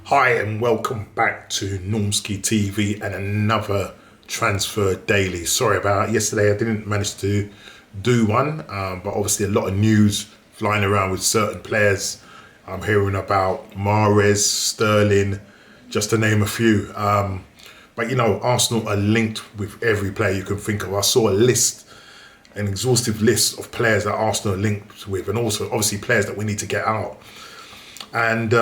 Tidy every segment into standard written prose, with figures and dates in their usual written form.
Hi and welcome back to Normski TV and another transfer daily. Sorry about yesterday, I didn't manage to do one, but obviously a lot of news flying around with certain players. I'm hearing about Mahrez, Sterling, just to name a few. But you know, Arsenal are linked with every player you can think of. I saw an exhaustive list of players that Arsenal are linked with, and also obviously players that we need to get out. And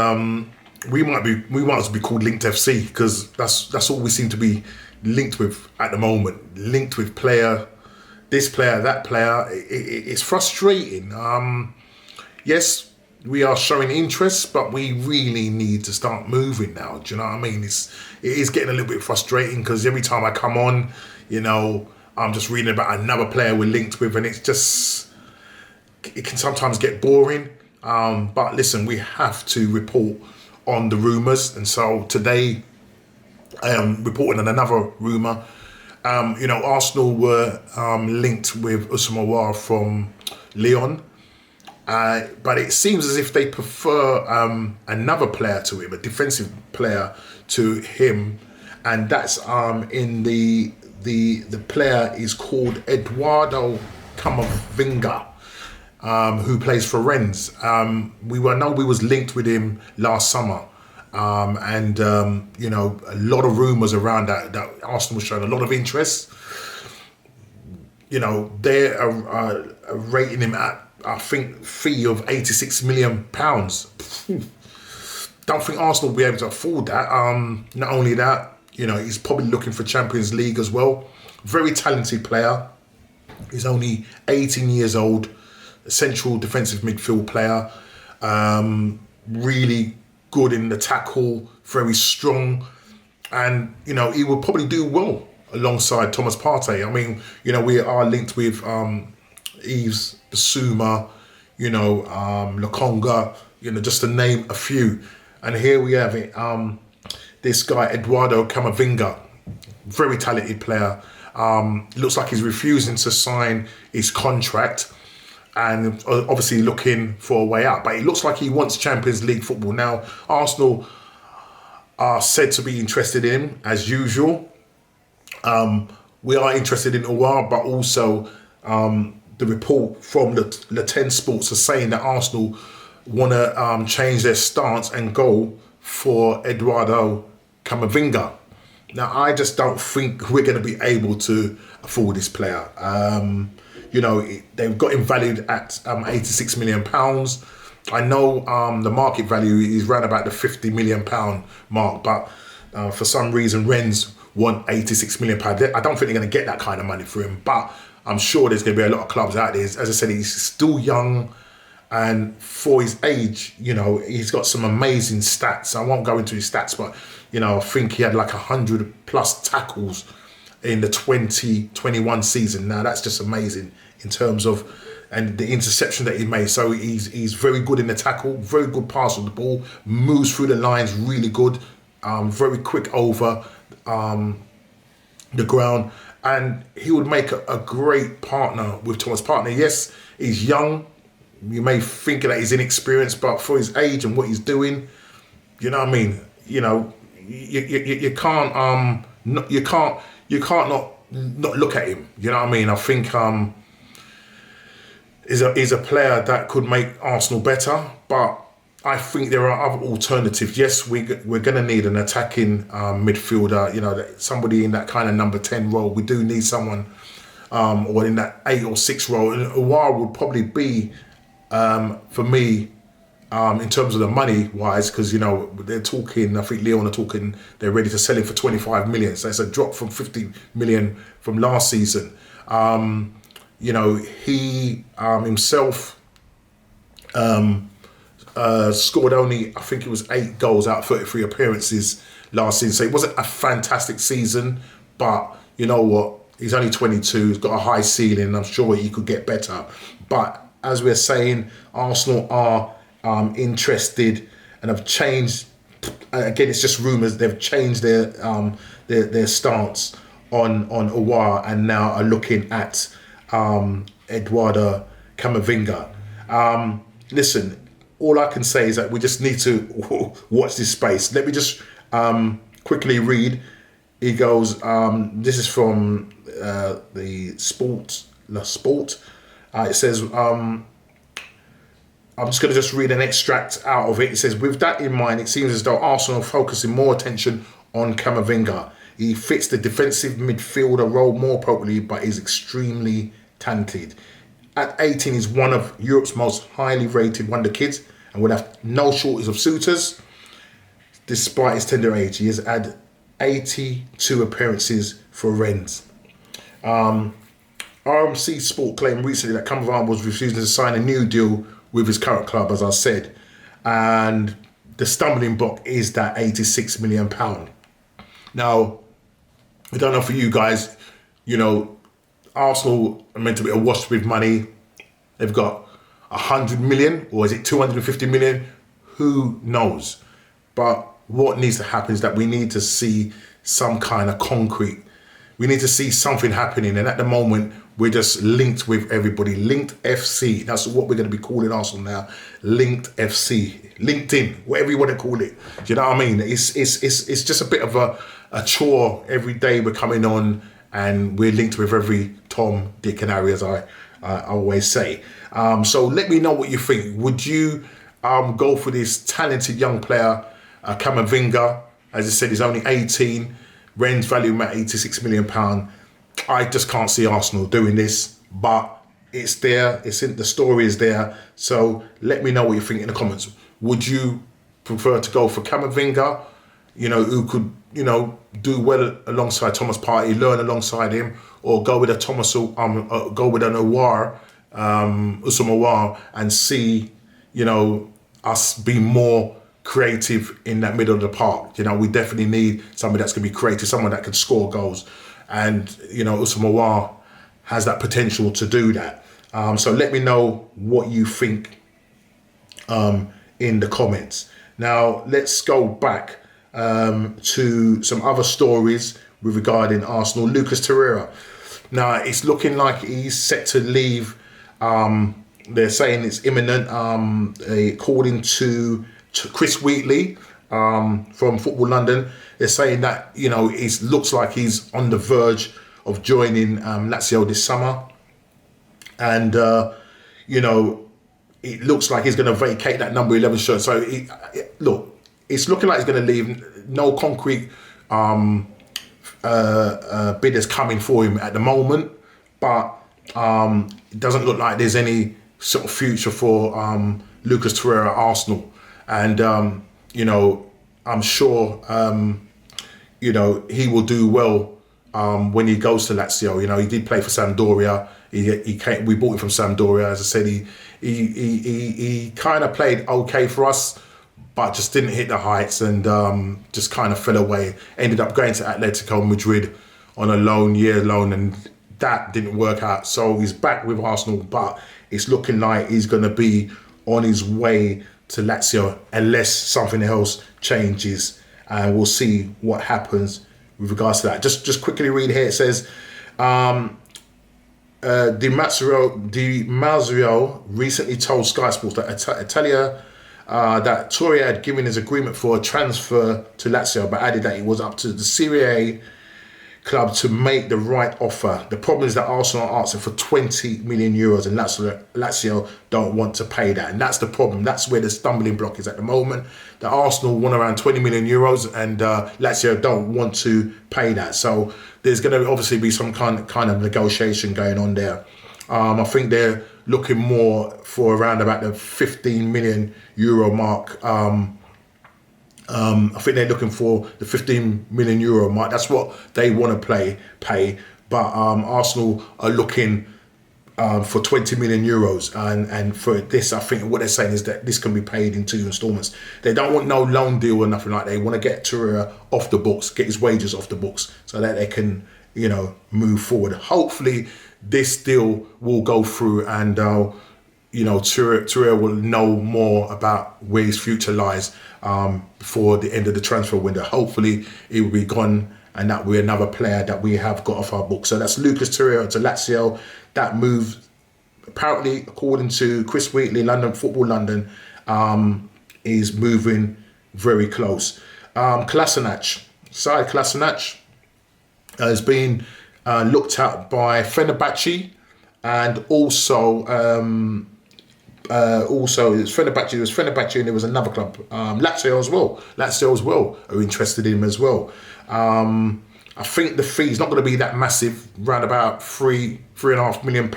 we might as well be called Linked FC because that's all we seem to be linked with at the moment. Linked with player, this player, that player. It's frustrating. Yes, we are showing interest, but we really need to start moving now. Do you know what I mean? It is getting a little bit frustrating because every time I come on, you know, I'm just reading about another player we're linked with, and it can sometimes get boring. But listen, we have to report on the rumours, and so today I am reporting on another rumour. You know, Arsenal were linked with Ousmane Aouar from Lyon, but it seems as if they prefer another player to him, a defensive player to him, and that's in the player is called Eduardo Camavinga. Who plays for Rennes. We was linked with him last summer, and you know, a lot of rumours around that Arsenal was showing a lot of interest. You know, they are rating him at, I think, fee of £86 million. Don't think Arsenal will be able to afford that. Not only that, you know, he's probably looking for Champions League as well. Very talented player. He's only 18 years old. Central defensive midfield player, really good in the tackle, very strong, and you know, he will probably do well alongside Thomas Partey. I mean, you know, we are linked with Yves Bissouma, you know, Lokonga, you know, just to name a few. And here we have it, this guy Eduardo Camavinga, very talented player. Looks like he's refusing to sign his contract, and obviously looking for a way out. But it looks like he wants Champions League football. Now, Arsenal are said to be interested in him, as usual. We are interested in Aouar, but also the report from the 10 Sports are saying that Arsenal want to change their stance and go for Eduardo Camavinga. Now, I just don't think we're going to be able to afford this player. You know, they've got him valued at £86 million. I know the market value is around about the £50 million mark, but for some reason, Rennes want £86 million. I don't think they're going to get that kind of money for him, but I'm sure there's going to be a lot of clubs out there. As I said, he's still young, and for his age, you know, he's got some amazing stats. I won't go into his stats, but, you know, I think he had like 100 plus tackles in the 2021 season. Now, that's just amazing in terms of, and the interception that he made. So he's very good in the tackle, very good pass on the ball, moves through the lines really good, very quick over the ground, and he would make a great partner with Thomas Partey. Yes, he's young. You may think that he's inexperienced, but for his age and what he's doing, you know what I mean. You know, you can't not look at him. You know what I mean. I think is a player that could make Arsenal better, but I think there are other alternatives. Yes, we're going to need an attacking midfielder. You know, somebody in that kind of number 10 role. We do need someone, or in that 8 or 6 role. And Aouar would probably be, for me, in terms of the money wise, because, you know, they're talking, I think Lyon are talking, they're ready to sell him for 25 million. So it's a drop from 50 million from last season. You know, he himself scored only, I think it was 8 goals out of 33 appearances last season. So it wasn't a fantastic season, but you know what? He's only 22, he's got a high ceiling, and I'm sure he could get better. But as we're saying, Arsenal are interested and have changed. Again, it's just rumours. They've changed their stance on Aouar, and now are looking at Eduardo Camavinga. Listen, all I can say is that we just need to watch this space. Let me just quickly read. He goes, this is from the Sport. It says, I'm just going to just read an extract out of it. It says, with that in mind, it seems as though Arsenal are focusing more attention on Camavinga. He fits the defensive midfielder role more appropriately, but is extremely talented. At 18, he's one of Europe's most highly rated wonder kids and would have no shortage of suitors. Despite his tender age, he has had 82 appearances for Rennes. RMC Sport claimed recently that Camavinga was refusing to sign a new deal with his current club, as I said. And the stumbling block is that £86 million. Now, I don't know for you guys, you know, Arsenal are meant to be awash with money. They've got 100 million, or is it 250 million? Who knows? But what needs to happen is that we need to see some kind of concrete. We need to see something happening. And at the moment, we're just linked with everybody. Linked FC. That's what we're going to be calling Arsenal now. Linked FC. LinkedIn, whatever you want to call it. Do you know what I mean? It's just a bit of a chore every day. We're coming on and we're linked with every Tom, Dick and Harry, as I always say. So let me know what you think. Would you go for this talented young player, Camavinga? As I said, he's only 18. Rennes value him at £86 million. I just can't see Arsenal doing this, but it's there. The story is there. So let me know what you think in the comments. Would you prefer to go for Camavinga, you know, who could, you know, do well alongside Thomas Partey, learn alongside him, or go with a go with an Aouar, Usman Aouar, and see, you know, us be more creative in that middle of the park? You know, we definitely need somebody that's going to be creative, someone that can score goals. And, you know, Usman Aouar has that potential to do that. So let me know what you think in the comments. Now, let's go back to some other stories with regarding Arsenal. Lucas Torreira. Now, it's looking like he's set to leave. They're saying it's imminent, according to Chris Wheatley from Football London. They're saying that, you know, it looks like he's on the verge of joining Lazio this summer. And, you know, it looks like he's going to vacate that number 11 shirt. So, look, it's looking like he's going to leave. No concrete bidders coming for him at the moment. But it doesn't look like there's any sort of future for Lucas Torreira at Arsenal. And, you know, I'm sure, you know, he will do well when he goes to Lazio. You know, he did play for Sampdoria. He came, we bought him from Sampdoria. As I said, he kind of played okay for us, but just didn't hit the heights and just kind of fell away. Ended up going to Atletico Madrid on a year loan, and that didn't work out. So he's back with Arsenal, but it's looking like he's going to be on his way to Lazio unless something else changes, and we'll see what happens with regards to that. Just quickly read here. It says Di Marzio recently told Sky Sports that Italia that Torre had given his agreement for a transfer to Lazio, but added that it was up to the Serie A club to make the right offer. The problem is that Arsenal are asking for 20 million euros and Lazio don't want to pay that. And that's the problem. That's where the stumbling block is at the moment. The Arsenal want around 20 million euros and Lazio don't want to pay that. So there's going to obviously be some kind of negotiation going on there. I think they're looking more for around about the 15 million euro mark. I think they're looking for the 15 million euro mark. That's what they want to pay. But Arsenal are looking for 20 million euros. And for this, I think what they're saying is that this can be paid in 2 installments. They don't want no loan deal or nothing like that. They want to get Torreira off the books, get his wages off the books so that they can, you know, move forward. Hopefully this deal will go through and, you know, Torreira will know more about where his future lies before the end of the transfer window. Hopefully he will be gone and that we're another player that we have got off our books. So that's Lucas Torreira to Lazio. That move, apparently, according to Chris Wheatley, Football London, is moving very close. Kolasinac, Saad Kolasinac has been looked at by Fenerbahce, and also it's Fenerbahce, and there was another club, Lazio as well. Lazio as well are interested in him as well. I think the fee's not going to be that massive, around about £3.5 million.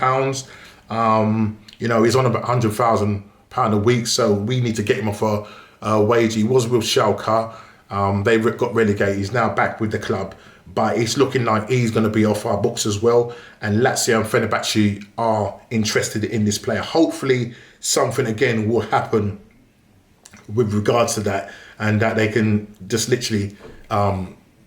He's on about £100,000 a week, so we need to get him off a wage. He was with Schalke. They got relegated. He's now back with the club, but it's looking like he's going to be off our books as well. And Lazio and Fenerbahce are interested in this player. Hopefully, something again will happen with regards to that, and that they can just literally,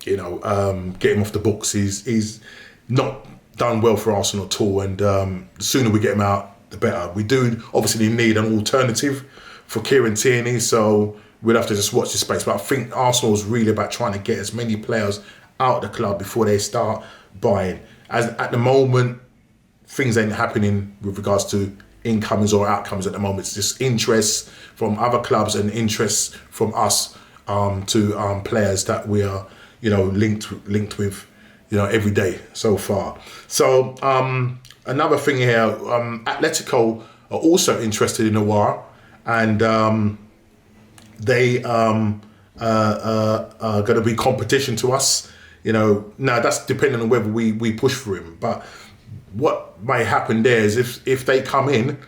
get him off the books. He's not done well for Arsenal at all, and the sooner we get him out, the better. We do obviously need an alternative for Kieran Tierney, so we'll have to just watch this space. But I think Arsenal's really about trying to get as many players out of the club before they start buying. As at the moment, things ain't happening with regards to incomings or outcomes at the moment. It's just interest from other clubs and interest from us to players that we are, linked with, every day so far. So another thing here, Atletico are also interested in Aouar, and they are going to be competition to us. Now that's depending on whether we push for him. But what may happen there is if they come in,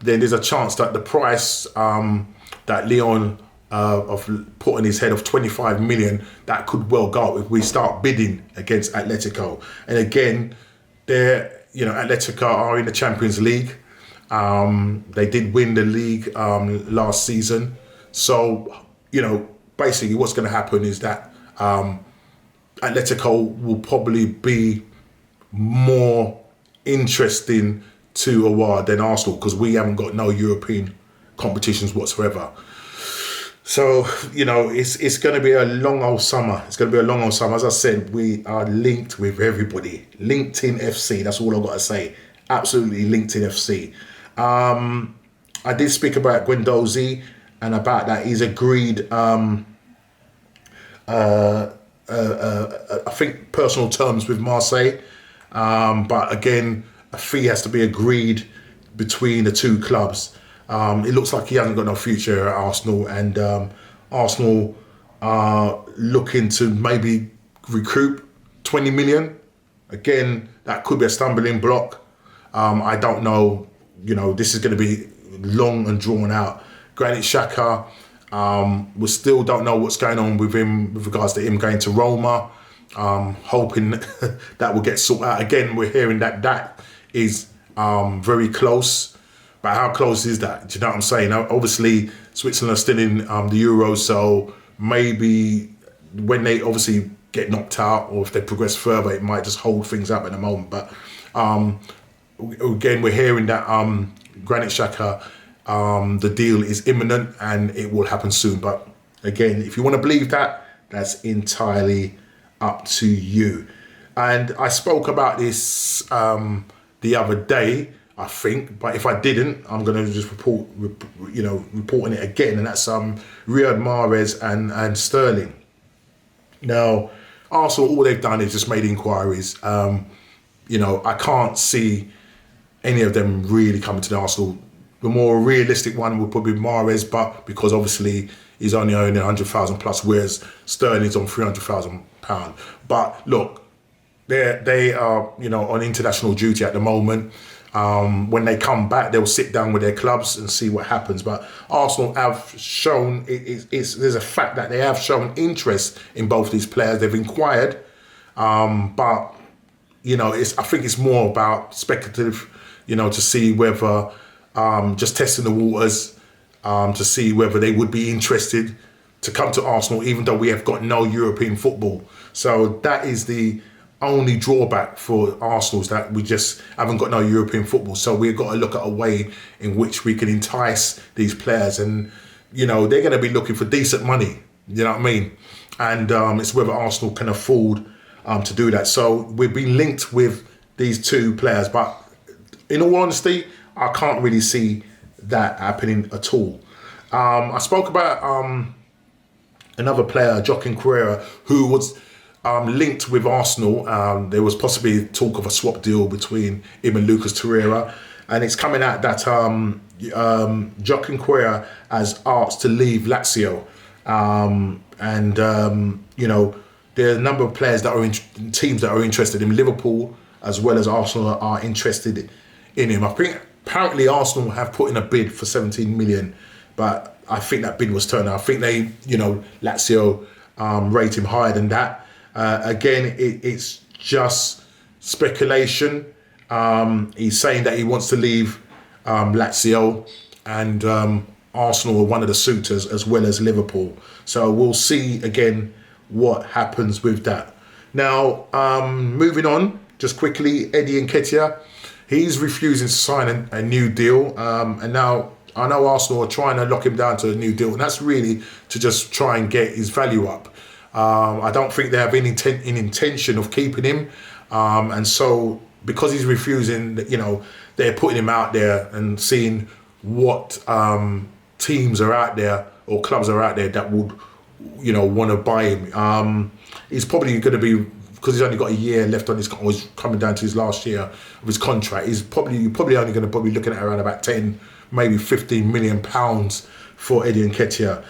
then there's a chance that the price that Leon of putting his head of 25 million, that could well go up if we start bidding against Atletico. And again, Atletico are in the Champions League. They did win the league last season. So, basically what's going to happen is that Atletico will probably be more interesting to Aouar than Arsenal, because we haven't got no European competitions whatsoever. So, it's going to be a long old summer. It's going to be a long old summer. As I said, we are linked with everybody. LinkedIn FC, that's all I've got to say. Absolutely LinkedIn FC. I did speak about Guendouzi, and about that he's agreed, I think, personal terms with Marseille. But again, a fee has to be agreed between the two clubs. It looks like he hasn't got no future at Arsenal, and Arsenal are looking to maybe recoup 20 million. Again, that could be a stumbling block. I don't know. This is going to be long and drawn out. Granit Xhaka, we still don't know what's going on with him with regards to him going to Roma. Hoping that will get sorted out. Again, we're hearing that is very close. But how close is that? Do you know what I'm saying? Now, obviously, Switzerland are still in the Euros, so maybe when they obviously get knocked out, or if they progress further, it might just hold things up at the moment. But again, we're hearing that Granit Xhaka, the deal is imminent and it will happen soon. But again, if you want to believe that, that's entirely up to you. And I spoke about this the other day, I think, but if I didn't, I'm going to just reporting it again, and that's Riyad Mahrez and Sterling. Now, Arsenal, all they've done is just made inquiries. I can't see any of them really coming to the Arsenal. The more realistic one would probably be Mahrez, but because obviously he's only earning 100,000 plus, whereas Sterling's on £300,000. But look, they are on international duty at the moment. When they come back, they'll sit down with their clubs and see what happens. But Arsenal have shown there's a fact that they have shown interest in both these players. They've inquired, but I think it's more about speculative, to see whether just testing the waters, to see whether they would be interested to come to Arsenal, even though we have got no European football. So that is the only drawback for Arsenal, is that we just haven't got no European football. So we've got to look at a way in which we can entice these players, and they're going to be looking for decent money. You know what I mean? And it's whether Arsenal can afford to do that. So we've been linked with these two players, but in all honesty, I can't really see that happening at all. I spoke about another player, Joaquin Correa, who was linked with Arsenal. There was possibly talk of a swap deal between him and Lucas Torreira, and it's coming out that Joaquin Correa has asked to leave Lazio, you know, there are a number of players that are in teams that are interested in Liverpool as well as Arsenal are interested in him. I think apparently Arsenal have put in a bid for 17 million, but I think that bid was turned down. I think they, you know, Lazio rate him higher than that. Again, it's just speculation. He's saying that he wants to leave Lazio, and Arsenal are one of the suitors as well as Liverpool. So we'll see again what happens with that. Now, moving on, just quickly, Eddie Nketiah, he's refusing to sign a new deal, and now I know Arsenal are trying to lock him down to a new deal, and that's really to just try and get his value up. I don't think they have any intention of keeping him, and so because he's refusing, you know, they're putting him out there and seeing what teams are out there or clubs are out there that would, you know, want to buy him. He's probably going to be, because he's only got a year left on his, or he's coming down to his last year of his contract. You're probably only going to be looking at around about 10, maybe 15 million pounds for Eddie Nketiah.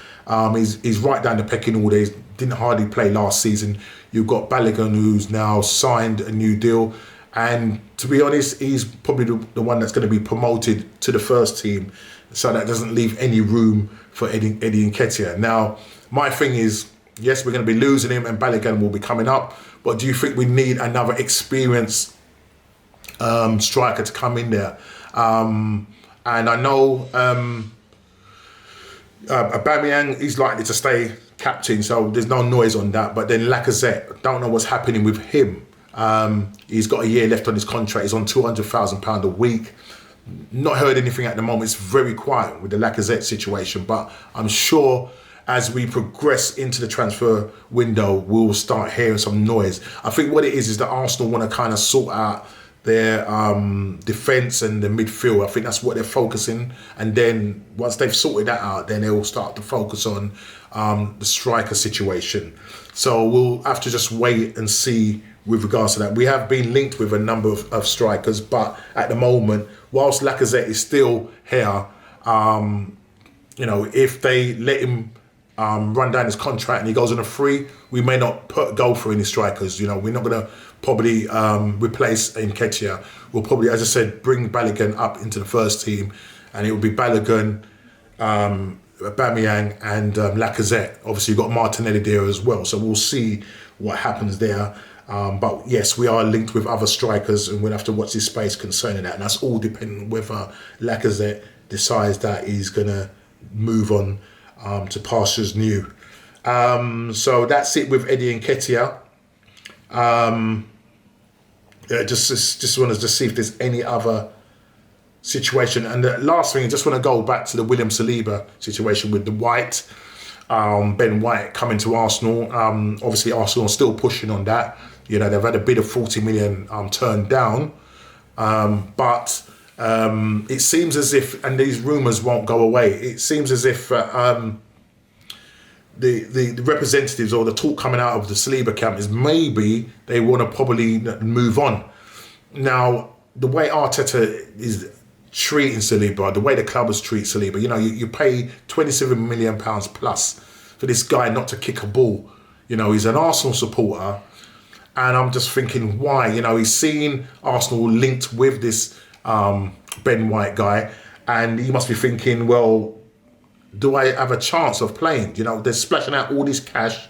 He's right down the pecking order. He didn't hardly play last season. You've got Balogun, who's now signed a new deal, and to be honest, he's probably the one that's going to be promoted to the first team, so that doesn't leave any room for Eddie Nketiah. Now, my thing is, yes, we're going to be losing him, and Balogun will be coming up. But do you think we need another experienced striker to come in there? And I know Aubameyang is likely to stay captain, so there's no noise on that. But then Lacazette, don't know what's happening with him. He's got a year left on his contract. He's on £200,000 a week. Not heard anything at the moment. It's very quiet with the Lacazette situation, but I'm sure as we progress into the transfer window, we'll start hearing some noise. I think what it is that Arsenal want to kind of sort out their defence and the midfield. I think that's what they're focusing. And then once they've sorted that out, then they'll start to focus on the striker situation. So we'll have to just wait and see with regards to that. We have been linked with a number of strikers, but at the moment, whilst Lacazette is still here, you know, if they let him run down his contract and he goes on a free, we may not go for any strikers. You know, we're not going to probably replace Nketiah. We'll probably, as I said, bring Balogun up into the first team, and it will be Balogun, Aubameyang and Lacazette. Obviously, you've got Martinelli there as well, so we'll see what happens there. But yes, we are linked with other strikers, and we'll have to watch this space concerning that. And that's all depending on whether Lacazette decides that he's going to move on to pastures new. So that's it with Eddie Nketiah. Just want to see if there's any other situation. And the last thing, I just want to go back to the William Saliba situation with the White, Ben White coming to Arsenal. Obviously, Arsenal are still pushing on that. You know, they've had a bid of 40 million turned down, but it seems as if, and these rumours won't go away, it seems as if the representatives or the talk coming out of the Saliba camp is maybe they want to probably move on. Now, the way Arteta is treating Saliba, the way the clubs treat Saliba, you know, you pay £27 million plus for this guy not to kick a ball. You know, he's an Arsenal supporter, and I'm just thinking, why? You know, he's seen Arsenal linked with this Ben White guy, and he must be thinking, well, do I have a chance of playing? You know, they're splashing out all this cash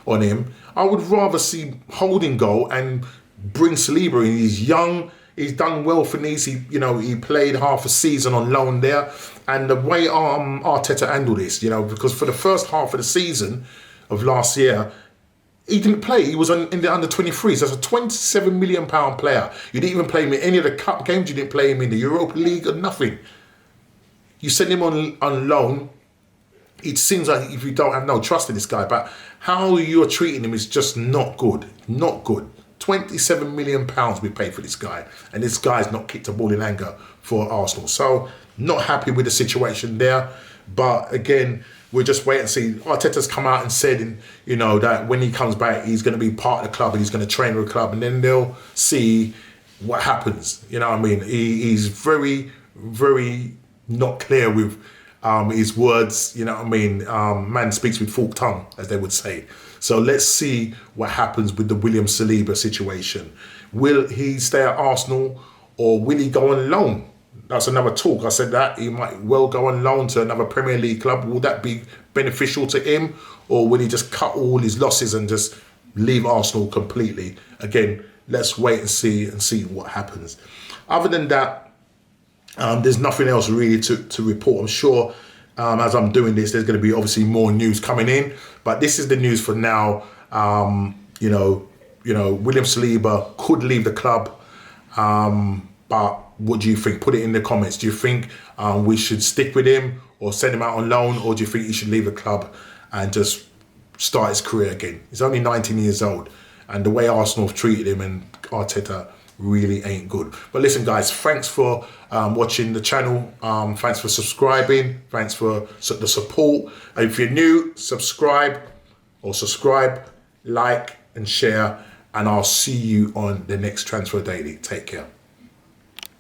on him. I would rather see Holding goal and bring Saliba in. He's young. He's done well for Nice. He played half a season on loan there. And the way Arteta handled this, you know, because for the first half of the season of last year, he didn't play. He was in the under-23s. That's a £27 million player. You didn't even play him in any of the cup games. You didn't play him in the Europa League or nothing. You send him on loan. It seems like if you don't have no trust in this guy, but how you're treating him is just not good. Not good. £27 million we paid for this guy, and this guy's not kicked a ball in anger for Arsenal. So not happy with the situation there. But again, we'll just wait and see. Arteta's come out and said, you know, that when he comes back, he's going to be part of the club and he's going to train with the club, and then they'll see what happens. You know what I mean? He's very, very not clear with his words. You know what I mean? Man speaks with forked tongue, as they would say. So let's see what happens with the William Saliba situation. Will he stay at Arsenal, or will he go on loan? That's another talk. I said that he might well go on loan to another Premier League club. Will that be beneficial to him, or will he just cut all his losses and just leave Arsenal completely? Again, let's wait and see what happens. Other than that, there's nothing else really to report. I'm sure as I'm doing this, there's going to be obviously more news coming in, but this is the news for now. You know, William Saliba could leave the club, but what do you think? Put it in the comments. Do you think we should stick with him or send him out on loan, or do you think he should leave the club and just start his career again? He's only 19 years old, and the way Arsenal have treated him and Arteta really ain't good. But listen, guys, thanks for watching the channel. Thanks for subscribing. Thanks for the support. And if you're new, subscribe, like and share, and I'll see you on the next Transfer Daily. Take care.